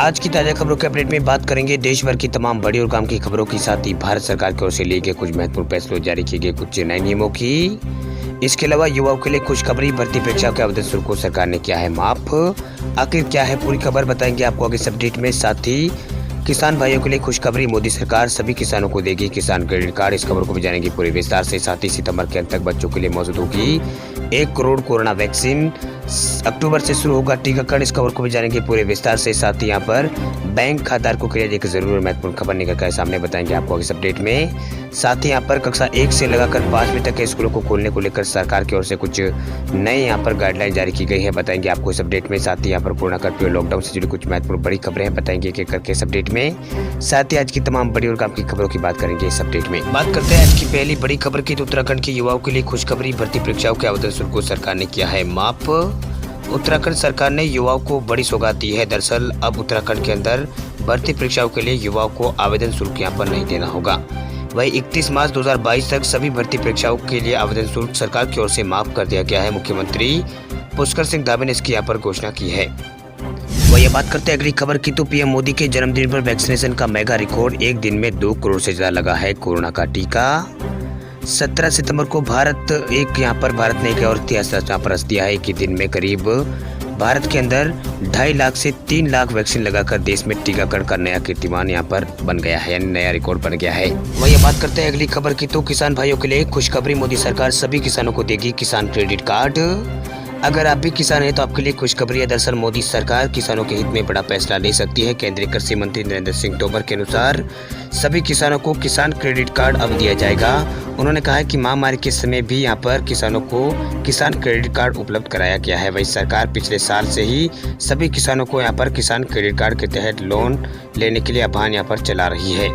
आज की ताज़ा खबरों के अपडेट में बात करेंगे देश भर की तमाम बड़ी और काम की खबरों के साथ ही भारत सरकार की ओर से लिए गए कुछ महत्वपूर्ण फैसलों, जारी किए गए कुछ नए नियमों की। इसके अलावा युवाओं के लिए खुशखबरी, भर्ती परीक्षा के आवेदन शुल्क को सरकार ने किया है माफ। आखिर क्या है पूरी खबर बताएंगे आपको आगे इस अपडेट में। साथ ही किसान भाइयों के लिए खुशखबरी, मोदी सरकार सभी किसानों को देगी किसान क्रेडिट कार्ड। इस खबर को भी जानेंगे पूरे विस्तार से। साथ ही सितंबर के अंत तक बच्चों के लिए मौजूद होगी 1 करोड़ कोरोना वैक्सीन। अक्टूबर से शुरू होगा टीकाकरण। इस खबर को भी जानेंगे पूरे विस्तार से। साथ ही यहाँ पर बैंक खाताधारकों के लिए एक जरूर महत्वपूर्ण खबर निकल कर सामने बताएंगे आपको इस अपडेट में। साथ ही यहाँ पर कक्षा 1 से लगाकर 5वीं तक के स्कूलों को खोलने को लेकर सरकार की ओर से कुछ नए यहाँ पर गाइडलाइन जारी की गई है, बताएंगे आपको इस अपडेट में। साथ ही यहाँ पर कोरोना कर्फ्यू और लॉकडाउन से जुड़ी कुछ महत्वपूर्ण बड़ी खबरें हैं, बताएंगे एक एक करके इस अपडेट में। साथ ही आज की तमाम बड़ी और काम की खबरों की बात करेंगे इस अपडेट में। बात करते हैं आज की पहली बड़ी खबर की, तो उत्तराखंड के युवाओं के लिए खुशखबरी, भर्ती परीक्षाओं के आवेदन शुल्क को सरकार ने किया है माफ। उत्तराखंड सरकार ने युवाओं को बड़ी सौगात दी है। दरअसल अब उत्तराखंड के अंदर भर्ती परीक्षाओं के लिए युवाओं को आवेदन शुल्क यहाँ पर नहीं देना होगा। वही 31 मार्च 2022 तक सभी भर्ती परीक्षाओं के लिए आवेदन शुल्क सरकार की ओर से माफ कर दिया गया है। मुख्यमंत्री पुष्कर सिंह धामी ने इसकी यहाँ पर घोषणा की है। वही बात करते हैं अगली खबर की, तो पीएम मोदी के जन्मदिन पर वैक्सीनेशन का मेगा रिकॉर्ड, एक दिन में 2 करोड़ से ज्यादा लगा है कोरोना का टीका। 17 सितंबर को भारत ने एक और इतिहास यहाँ पर रच दिया है कि दिन में करीब भारत के अंदर 2.5 लाख से 3 लाख वैक्सीन लगाकर देश में टीकाकरण का नया कीर्तिमान यहाँ पर बन गया है, यानी नया रिकॉर्ड बन गया है। वही बात करते हैं अगली खबर की, तो किसान भाइयों के लिए खुशखबरी, मोदी सरकार सभी किसानों को देगी किसान क्रेडिट कार्ड। अगर आप भी किसान हैं तो आपके लिए खुशखबरी है। दरअसल मोदी सरकार किसानों के हित में बड़ा फैसला ले सकती है। केंद्रीय कृषि मंत्री नरेंद्र सिंह तोमर के अनुसार सभी किसानों को किसान क्रेडिट कार्ड अब दिया जाएगा। उन्होंने कहा है कि महामारी के समय भी यहाँ पर किसानों को किसान क्रेडिट कार्ड उपलब्ध कराया गया है। वही सरकार पिछले साल से ही सभी किसानों को यहाँ पर किसान क्रेडिट कार्ड के तहत लोन लेने के लिए अभियान यहाँ पर चला रही है।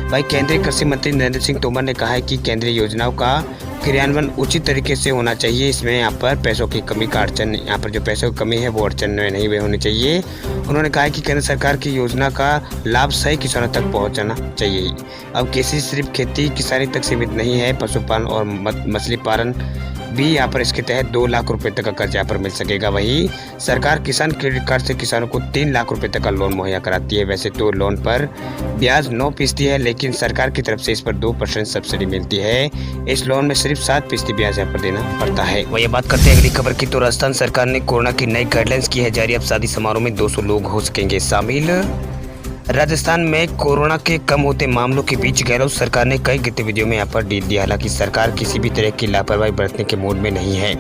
वही केंद्रीय कृषि मंत्री नरेंद्र सिंह तोमर ने कहा है कि केंद्रीय योजनाओं का क्रियान्वयन उचित तरीके से होना चाहिए। इसमें यहाँ पर पैसों की कमी का अड़चन, यहाँ पर जो पैसों की कमी है वो अड़चन में नहीं होनी चाहिए। उन्होंने कहा कि केंद्र सरकार की योजना का लाभ सही किसानों तक पहुँचाना चाहिए। अब कृषि सिर्फ खेती किसानी तक सीमित नहीं है, पशुपालन और मछली पालन भी यहाँ पर इसके तहत 2 लाख रुपए तक का कर्ज यहाँ पर मिल सकेगा। वही सरकार किसान क्रेडिट कार्ड से किसानों को 3 लाख रुपए तक का लोन मुहैया कराती है। वैसे तो लोन पर ब्याज 9% है, लेकिन सरकार की तरफ से इस पर 2% सब्सिडी मिलती है। इस लोन में सिर्फ 7% ब्याज यहाँ पर देना पड़ता है। वही बात करते हैं अगली खबर की, तो राजस्थान सरकार ने कोरोना की नई गाइडलाइंस की है जारी। अब शादी समारोह में 200 लोग हो सकेंगे शामिल। राजस्थान में कोरोना के कम होते मामलों के बीच गहलोत सरकार ने कई गतिविधियों में यहाँ पर ढील दिया। हालांकि सरकार किसी भी तरह की लापरवाही बरतने के मूड में नहीं है।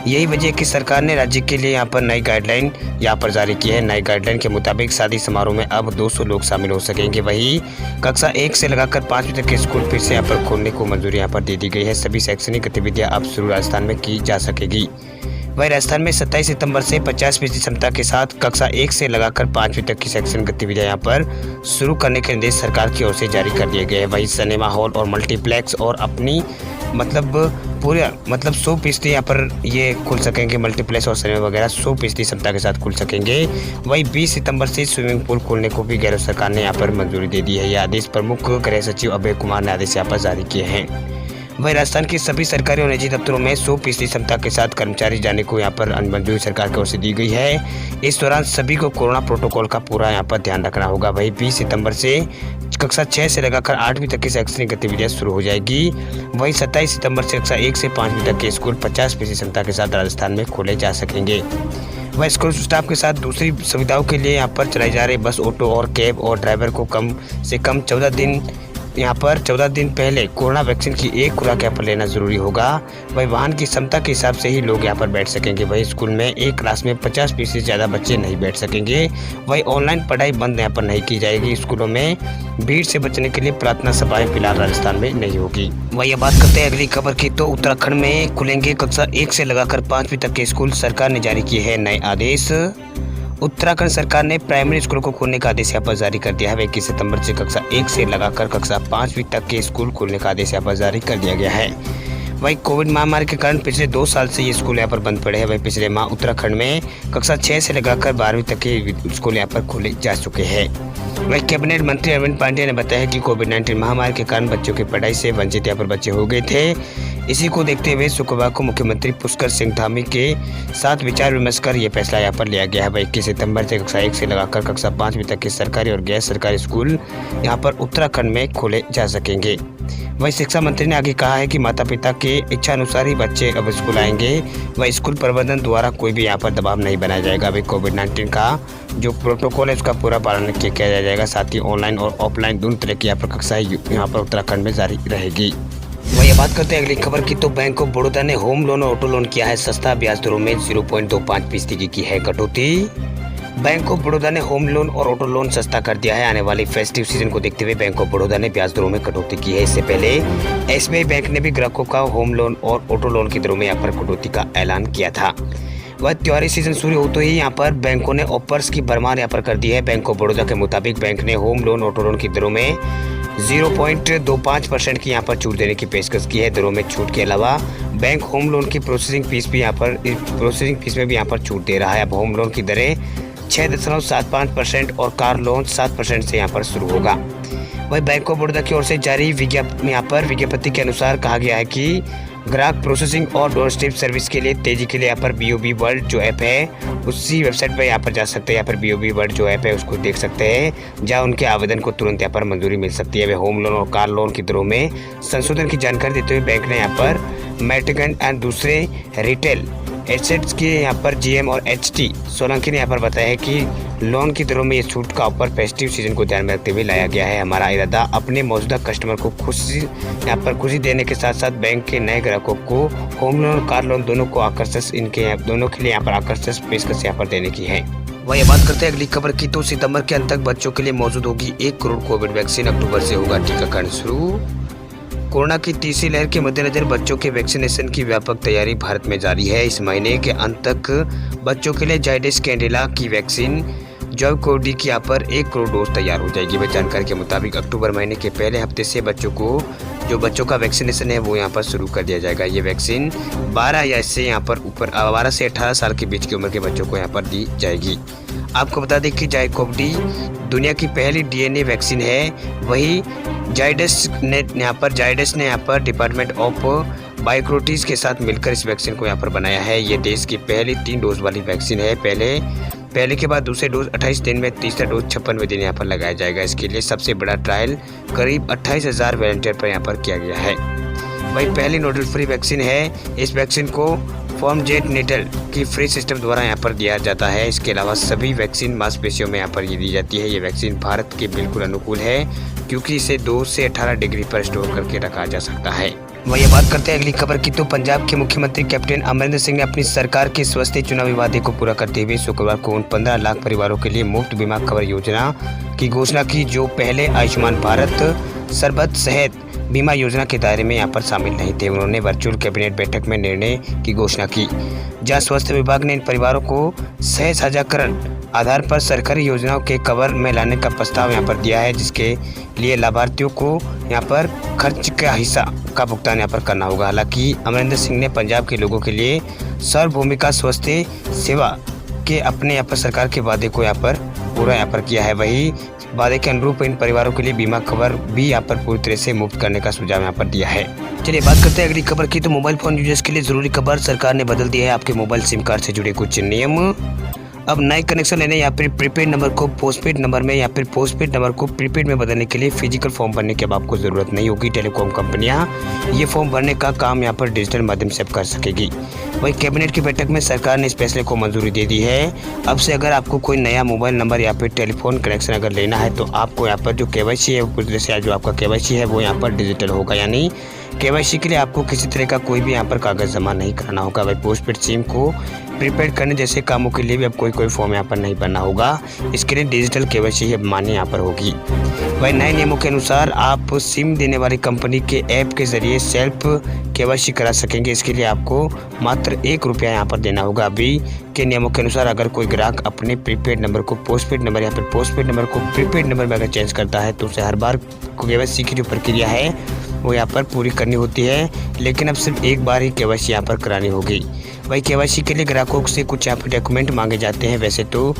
यही वजह है कि सरकार ने राज्य के लिए यहाँ पर नई गाइडलाइन यहाँ पर जारी की है। नई गाइडलाइन के मुताबिक शादी समारोह में अब 200 लोग शामिल हो सकेंगे। वही कक्षा 1 से लगाकर 5वीं तक के स्कूल फिर से यहाँ पर खोलने को मंजूरी यहाँ पर दे दी गई है। सभी शैक्षणिक गतिविधियाँ अब शुरू राजस्थान में की जा सकेगी। वही राजस्थान में 27 सितंबर से 50% क्षमता के साथ कक्षा 1 से लगाकर 5वीं तक की शैक्षणिक गतिविधियां यहाँ पर शुरू करने के निर्देश सरकार की ओर से जारी कर दिए गए हैं। वही सिनेमा हॉल और मल्टीप्लेक्स और अपनी पूरे 100% यहाँ पर ये खुल सकेंगे। मल्टीप्लेक्स और सिनेमा वगैरह 100% क्षमता के साथ खुल सकेंगे। वही 20 सितंबर से स्विमिंग पूल खोलने को भी गहलोत सरकार ने यहाँ पर मंजूरी दे दी है। यह आदेश प्रमुख गृह सचिव अभय कुमार ने आदेश यहाँ पर जारी किए हैं। वही राजस्थान के सभी सरकारी और निजी दफ्तरों में 100% क्षमता के साथ कर्मचारी जाने को यहाँ पर मंजूरी सरकार की ओर से दी गई है। इस दौरान सभी को कोरोना प्रोटोकॉल का पूरा यहाँ पर ध्यान रखना होगा। वही 20 सितंबर से कक्षा 6 से लगाकर 8वीं तक की शैक्षणिक गतिविधियाँ शुरू हो जाएगी। वही 27 सितंबर से कक्षा 1 से 5वीं तक के स्कूल 50% क्षमता के साथ राजस्थान में खोले जा सकेंगे। वह स्कूल स्टाफ के साथ दूसरी सुविधाओं के लिए यहाँ पर चलाई जा रही बस, ऑटो और कैब और ड्राइवर को कम से कम 14 दिन पहले कोरोना वैक्सीन की 1 खुराक यहाँ पर लेना जरूरी होगा। वही वाहन की क्षमता के हिसाब से ही लोग यहाँ पर बैठ सकेंगे। वही स्कूल में एक क्लास में 50% से ज़्यादा बच्चे नहीं बैठ सकेंगे। वही ऑनलाइन पढ़ाई बंद यहाँ पर नहीं की जाएगी। स्कूलों में भीड़ से बचने के लिए प्रार्थना सभाएं फिलहाल राजस्थान में नहीं होगी। वही बात करते हैं अगली खबर की, तो उत्तराखंड में खुलेंगे कक्षा 1 से लगाकर 5वीं तक के स्कूल, सरकार ने जारी किए हैं नए आदेश। उत्तराखंड सरकार ने प्राइमरी स्कूलों को खोलने का आदेश यहाँ पर जारी कर दिया है। 21 सितंबर से कक्षा 1 से लगाकर कक्षा 5वीं तक के स्कूल खोलने का आदेश यहाँ पर जारी कर दिया गया है। वही कोविड महामारी के कारण पिछले 2 साल से ये स्कूल यहाँ पर बंद पड़े हैं। वही पिछले माह उत्तराखंड में कक्षा 6 से लगाकर 12वीं तक के स्कूल यहाँ पर खोले जा चुके हैं। वही कैबिनेट मंत्री अरविंद पांडे ने बताया कि कोविड-19 महामारी के कारण बच्चों की पढ़ाई से वंचित यहाँ पर बच्चे हो गए थे। इसी को देखते हुए शुक्रवार को मुख्यमंत्री पुष्कर सिंह धामी के साथ विचार विमर्श कर यह फैसला यहाँ पर लिया गया है। 21 सितंबर से कक्षा 1 से लगाकर कक्षा 5वीं तक के सरकारी और गैर सरकारी स्कूल यहाँ पर उत्तराखंड में खोले जा सकेंगे। वही शिक्षा मंत्री ने आगे कहा है कि माता पिता के इच्छा अनुसार ही बच्चे अब स्कूल आएंगे। वह स्कूल प्रबंधन द्वारा कोई भी यहाँ पर दबाव नहीं बनाया जाएगा। अभी कोविड-19 का जो प्रोटोकॉल है उसका पूरा पालन किया जाएगा। साथ ही ऑनलाइन और ऑफलाइन दोनों तरह की यहाँ पर कक्षाएं यहाँ पर उत्तराखंड में जारी रहेगी। वही बात करते हैं अगली खबर की, तो बैंक ऑफ बड़ौदा ने होम लोन और ऑटो लोन किया है सस्ता, ब्याज दरों में 0.25% की है कटौती। बैंक ऑफ बड़ौदा ने होम लोन और ऑटो लोन सस्ता कर दिया है। आने वाली फेस्टिव सीजन को देखते हुए बैंक ऑफ बड़ौदा ने ब्याज दरों में कटौती की है। इससे पहले एसबीआई बैंक ने भी ग्राहकों का होम लोन और ऑटो लोन की दरों में यहाँ पर कटौती का ऐलान किया था। वह त्योहारी सीजन शुरू होते ही यहाँ पर बैंकों ने ऑफर्स की भरमार यहाँ पर कर दी है। बैंक ऑफ बड़ौदा के मुताबिक बैंक ने होम लोन ऑटो लोन की दरों में 0.25% की यहाँ पर छूट देने की पेशकश की है। दरों में छूट के अलावा बैंक होम लोन की प्रोसेसिंग फीस में भी यहाँ पर छूट दे रहा है। अब होम लोन की दरें 6.75% और कार लोन 7% से यहाँ पर शुरू होगा। वही बैंक ऑफ बड़ौदा की ओर से जारी विज्ञप्ति के अनुसार कहा गया है कि ग्राहक प्रोसेसिंग और डोर स्टेप सर्विस के लिए तेजी के लिए यहाँ पर BOB वर्ल्ड जो ऐप है उसी वेबसाइट पर यहाँ पर जा सकते हैं। यहाँ पर BOB वर्ल्ड जो ऐप है उसको देख सकते हैं, जहाँ उनके आवेदन को तुरंत यहाँ पर मंजूरी मिल सकती है। वे होम लोन और कार लोन की दरों में संशोधन की जानकारी देते हुए बैंक ने यहाँ पर मेट्रिकन एंड दूसरे रिटेल एसेट्स के यहाँ पर GM और HT सोलंकी ने यहाँ पर बताया है कि लोन की दरों में ये छूट का ऑफर फेस्टिव सीजन को ध्यान में रखते हुए लाया गया है। हमारा इरादा अपने मौजूदा कस्टमर को खुशी देने के साथ साथ बैंक के नए ग्राहकों को होम लोन और कार लोन दोनों के लिए यहाँ पर आकर्षक पेशकश यहाँ पर देने की है। वही बात करते हैं अगली खबर की, तो सितंबर के अंत तक बच्चों के लिए मौजूद होगी 1 करोड़ कोविड वैक्सीन। अक्टूबर से होगा टीकाकरण शुरू। कोरोना की तीसरी लहर के मद्देनजर बच्चों के वैक्सीनेशन की व्यापक तैयारी भारत में जारी है। इस महीने के अंत तक बच्चों के लिए जाइडस कैडिला की वैक्सीन जोकोविड की यहाँ पर 1 करोड़ डोज तैयार हो जाएगी। वह जानकारी के मुताबिक अक्टूबर महीने के पहले हफ्ते से बच्चों का वैक्सीनेशन है वो यहाँ पर शुरू कर दिया जाएगा। ये वैक्सीन 12 से 18 साल के बीच की उम्र के बच्चों को यहाँ पर दी जाएगी। आपको बता दें कि जोकोविड दुनिया की पहली DNA वैक्सीन है। वही जाइडस ने यहाँ पर डिपार्टमेंट ऑफ बायोटेक्नोलॉजी के साथ मिलकर इस वैक्सीन को यहाँ पर बनाया है। ये देश की पहली 3 डोज वाली वैक्सीन है। पहले के बाद दूसरे डोज 28 दिन में, तीसरा डोज 56वें दिन यहाँ पर लगाया जाएगा। इसके लिए सबसे बड़ा ट्रायल करीब 28,000 वॉलंटियर पर यहाँ पर किया गया है। वही पहली नोडल फ्री वैक्सीन है। इस वैक्सीन को फॉर्मजेट नेटल की फ्री सिस्टम द्वारा यहाँ पर दिया जाता है। इसके अलावा सभी वैक्सीन मांसपेशियों में यहाँ पर ये दी जाती है। ये वैक्सीन भारत के बिल्कुल अनुकूल है क्योंकि इसे 2 से 18 डिग्री पर स्टोर करके रखा जा सकता है। वही बात करते हैं अगली खबर की, तो पंजाब के मुख्यमंत्री कैप्टन अमरिंदर सिंह ने अपनी सरकार के स्वास्थ्य चुनावी वादे को पूरा करते हुए शुक्रवार को उन 15 लाख परिवारों के लिए मुफ्त बीमा कवर योजना की घोषणा की जो पहले आयुष्मान भारत सर्बत सेहत बीमा योजना के दायरे में यहाँ पर शामिल नहीं थे। उन्होंने वर्चुअल कैबिनेट बैठक में निर्णय की घोषणा की जहां स्वास्थ्य विभाग ने इन परिवारों को साझाकरण आधार पर सरकारी योजनाओं के कवर में लाने का प्रस्ताव यहाँ पर दिया है, जिसके लिए लाभार्थियों को यहाँ पर खर्च का हिस्सा का भुगतान यहाँ पर करना होगा। हालांकि अमरिंदर सिंह ने पंजाब के लोगों के लिए सार्वभौमिक स्वास्थ्य सेवा के अपने यहाँ पर सरकार के वादे को यहाँ पर पूरा यहाँ पर किया है। वही वादे के अनुरूप इन परिवारों के लिए बीमा कवर भी यहाँ पर पूरी तरह से मुफ्त करने का सुझाव यहाँ पर दिया है। चलिए बात करते हैं अगली खबर की, तो मोबाइल फोन यूजर्स के लिए जरूरी खबर, सरकार ने बदल दिया है आपके मोबाइल सिम कार्ड से जुड़े कुछ नियम। अब नए कनेक्शन लेने या फिर प्रीपेड नंबर को पोस्टपेड नंबर में या फिर पोस्टपेड नंबर को प्रीपेड में बदलने के लिए फिजिकल फॉर्म भरने की अब आपको ज़रूरत नहीं होगी। टेलीकॉम कंपनियां ये फॉर्म भरने का काम यहाँ पर डिजिटल माध्यम से कर सकेगी। वही कैबिनेट की बैठक में सरकार ने इस फैसले को मंजूरी दे दी है। अब से अगर आपको कोई नया मोबाइल नंबर या फिर टेलीफोन कनेक्शन अगर लेना है तो आपको यहाँ पर जो KYC है पूरी तरह से जो आपका KYC है वो यहाँ पर डिजिटल होगा, यानी KYC के लिए आपको किसी तरह का कोई भी यहाँ पर कागज जमा नहीं कराना होगा। वही पोस्टपेड सिम को प्रीपेड करने जैसे कामों के लिए भी अब कोई फॉर्म यहाँ पर नहीं भरना होगा। इसके लिए डिजिटल KYC ही अब मान्य यहाँ पर होगी। वही नए नियमों के अनुसार आप सिम देने वाली कंपनी के ऐप के जरिए सेल्फ KYC करा सकेंगे। इसके लिए आपको मात्र 1 रुपया यहाँ पर देना होगा। अभी के नियमों के अनुसार अगर कोई ग्राहक अपने प्रीपेड नंबर को पोस्टपेड नंबर या फिर पोस्टपेड नंबर को प्रीपेड नंबर में अगर चेंज करता है तो उसे हर बार KYC की जो प्रक्रिया है वो यहाँ पर पूरी करनी होती है, लेकिन अब सिर्फ एक बार ही KYC यहाँ पर करानी होगी। वही KYC के लिए ग्राहकों से कुछ यहाँ पर डॉक्यूमेंट मांगे जाते हैं। वैसे तो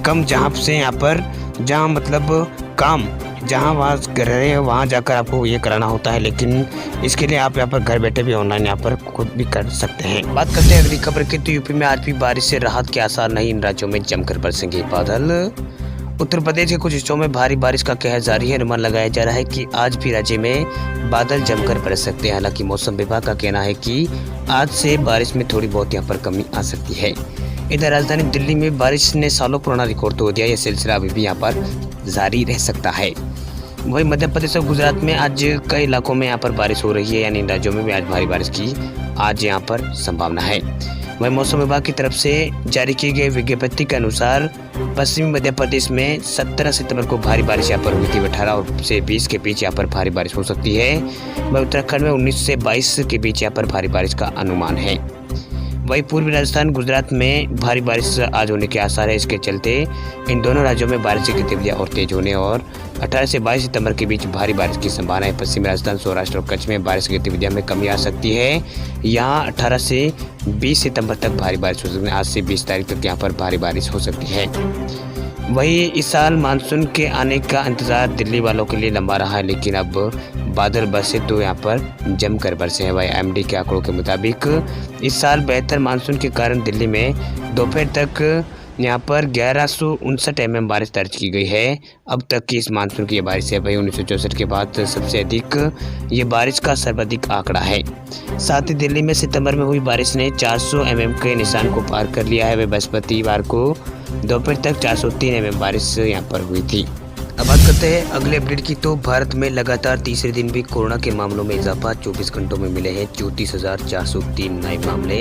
कम जहाँ मतलब काम जहाँ वास कर रहे हैं वहाँ जाकर आपको ये कराना होता है, लेकिन इसके लिए आप यहाँ पर घर बैठे भी ऑनलाइन यहाँ पर खुद भी कर सकते हैं। बात करते हैं अगली खबर की, तो यूपी में आज भी बारिश से राहत के आसार नहीं, इन राज्यों में जमकर बरसेंगे बादल। उत्तर प्रदेश के कुछ हिस्सों में भारी बारिश का कहर जारी है। अनुमान लगाया जा रहा है कि आज भी राज्य में बादल जमकर बरस सकते हैं। हालांकि मौसम विभाग का कहना है कि आज से बारिश में थोड़ी बहुत यहाँ पर कमी आ सकती है। इधर राजधानी दिल्ली में बारिश ने सालों पुराना रिकॉर्ड तोड़ दिया। यह सिलसिला अभी भी यहाँ पर जारी रह सकता है। वहीं मध्य प्रदेश और गुजरात में आज कई इलाकों में यहाँ पर बारिश हो रही है, यानी इन राज्यों में भी आज भारी बारिश की आज यहाँ पर संभावना है। वहीं मौसम विभाग की तरफ से जारी की गई विज्ञप्ति के अनुसार पश्चिमी मध्य प्रदेश में 17 सितंबर को भारी बारिश यहाँ पर हुई थी। 18 से 20 के बीच यहाँ पर भारी बारिश हो सकती है। वहीं उत्तराखंड में 19 से 22 के बीच यहाँ पर भारी बारिश का अनुमान है। वहीं पूर्वी राजस्थान गुजरात में भारी बारिश आज होने के आसार है। इसके चलते इन दोनों राज्यों में बारिश की गतिविधियां और तेज होने और 18 से 22 सितंबर के बीच भारी बारिश की संभावना है। पश्चिमी राजस्थान, सौराष्ट्र और कच्छ में बारिश की गतिविधियों में कमी आ सकती है। यहाँ 18 से 20 सितंबर तक भारी बारिश हो सकती है। आज से 20 तारीख तक यहाँ पर भारी बारिश हो सकती है। वहीं इस साल मानसून के आने का इंतजार दिल्ली वालों के लिए लंबा रहा है, लेकिन अब बादल बरसे तो यहाँ पर जमकर बरसे हैं। वही एमडी के आंकड़ों के मुताबिक इस साल बेहतर मानसून के कारण दिल्ली में दोपहर तक यहाँ पर 1159 mm बारिश दर्ज की गई है। अब तक की इस मानसून की ये बारिश है। वही 1964 के बाद सबसे अधिक ये बारिश का सर्वाधिक आंकड़ा है। साथ ही दिल्ली में सितंबर में हुई बारिश ने 400 mm के निशान को पार कर लिया है। वह बृहस्पतिवार को दोपहर तक 403 mm बारिश यहाँ पर हुई थी। अब बात करते हैं अगले अपडेट की, तो भारत में लगातार तीसरे दिन भी कोरोना के मामलों में इजाफा। 24 घंटों में मिले हैं 34,403 नए मामले।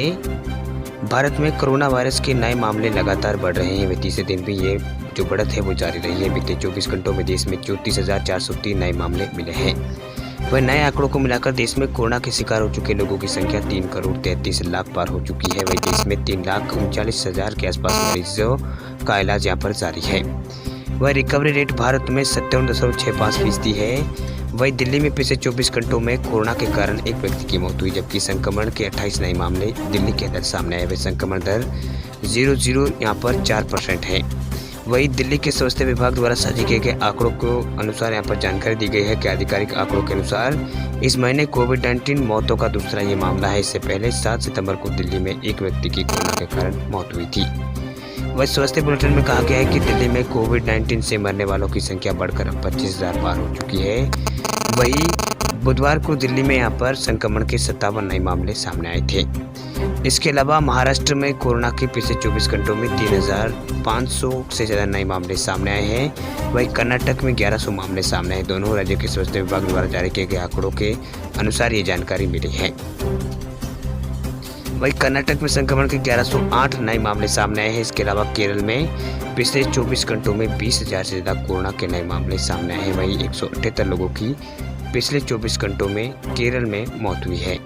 भारत में कोरोना वायरस के नए मामले लगातार बढ़ रहे हैं। वे तीसरे दिन भी ये जो बढ़त है वो जारी रही है। बीते 24 घंटों में देश में 34,403 नए मामले मिले हैं। वह नए आंकड़ों को मिलाकर देश में कोरोना के शिकार हो चुके लोगों की संख्या 3,33,00,000 पार हो चुकी है। वही देश में 3,39,000 के आसपास मरीजों का इलाज यहाँ पर जारी है। वह रिकवरी रेट भारत में 57.65% है। वहीं दिल्ली में पिछले 24 घंटों में कोरोना के कारण एक व्यक्ति की मौत हुई, जबकि संक्रमण के 28 नए मामले दिल्ली के अंदर सामने आए। वह संक्रमण दर 0.0 यहाँ पर 4% है। वहीं दिल्ली के स्वास्थ्य विभाग द्वारा साझा किए गए आंकड़ों को अनुसार यहाँ पर जानकारी दी गई है कि आधिकारिक आंकड़ों के अनुसार इस महीने कोविड-19 मौतों का दूसरा ये मामला है। इससे पहले 7 सितंबर को दिल्ली में एक व्यक्ति की कोरोना के कारण मौत हुई थी। वहीं स्वास्थ्य बुलेटिन में कहा गया है कि दिल्ली में कोविड-19 से मरने वालों की संख्या बढ़कर अब 25,000 पार हो चुकी है। वहीं बुधवार को दिल्ली में यहाँ पर संक्रमण के 57 नए मामले सामने आए थे। इसके अलावा महाराष्ट्र में कोरोना के पिछले 24 घंटों में 3,500 से ज़्यादा नए मामले सामने आए हैं। वहीं कर्नाटक में 1100 मामले सामने आए। दोनों राज्यों के स्वास्थ्य विभाग द्वारा जारी किए गए आंकड़ों के अनुसार ये जानकारी मिली है। वहीं कर्नाटक में संक्रमण के 1108 नए मामले सामने आए हैं। इसके अलावा केरल में पिछले 24 घंटों में 20,000 से ज़्यादा कोरोना के नए मामले सामने आए हैं। वहीं 178 लोगों की पिछले 24 घंटों में केरल में मौत हुई है।